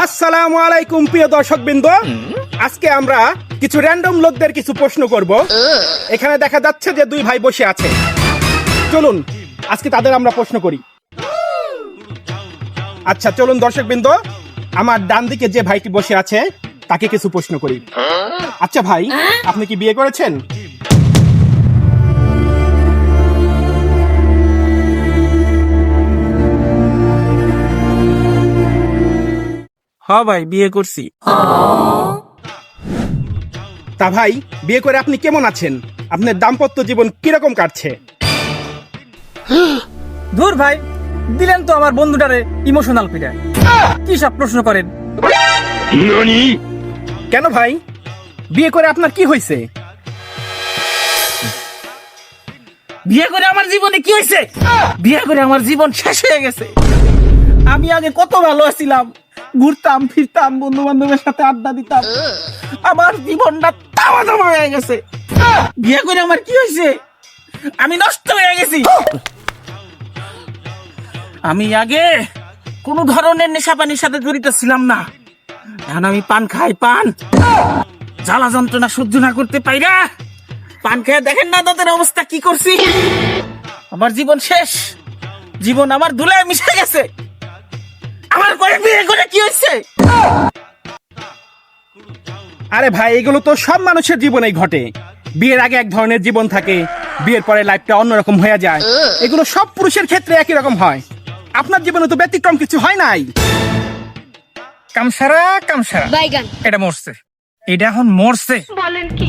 আসসালামু আলাইকুম প্রিয় দর্শকবৃন্দ, আজকে আমরা কিছু র্যান্ডম লোকদের কিছু প্রশ্ন করব। এখানে দেখা যাচ্ছে যে দুই ভাই বসে আছে, চলুন আজকে তাদের আমরা প্রশ্ন করি। আচ্ছা চলুন দর্শকবৃন্দ, আমার ডান দিকে যে ভাইটি বসে আছে তাকে কিছু প্রশ্ন করি। আচ্ছা ভাই, আপনি কি বিয়ে করেছেন? হ্যাঁ ভাই, বিয়ে করছি। তা ভাই, বিয়ে করে আপনি কেমন আছেন? আপনার দাম্পত্য জীবন কিরকম কাটছে? ধুর ভাই, দিলেন তো আমার বন্ধুটারে ইমোশনাল পিটা। কি সব প্রশ্ন করেন? কেন ভাই, বিয়ে করে আপনার কি হয়েছে? বিয়ে করে আমার জীবনে কি হয়েছে? বিয়ে করে আমার জীবন শেষ হয়ে গেছে। আমি আগে কত ভালো আছিলাম, ঘুরতাম ফিরতাম, বন্ধু বান্ধবের সাথে আড্ডা দিতাম। আমার জীবনটা তামা তামা হয়ে গেছে। বিয়ে করে আমার কি হয়েছে? আমি নষ্ট হয়ে গেছি। আমি আগে কোন ধরনের নেশাপানির সাথে জড়িত ছিলাম না, এখন আমি পান খাই। পান জ্বালা যন্ত্রণা সহ্য না করতে পাইরা পান খেয়ে দেখেন না তাদের অবস্থা কি করছি। আমার জীবন শেষ, জীবন আমার ধুলায় মিশে গেছে। আমার করে বিয়ে করে কি হয়েছে? আরে ভাই, এগুলো তো সব মানুষের জীবনেই ঘটে। বিয়ের আগে এক ধরনের জীবন থাকে, বিয়ের পরে লাইফটা অন্যরকম হয়ে যায়। এগুলো সব পুরুষের ক্ষেত্রে একই রকম হয়। আপনার জীবনে তো ব্যতিক্রম কিছু হয় নাই। কামসারা কামসারা বাইগান এটা মরছে, এটা এখন মরছে। বলেন কি?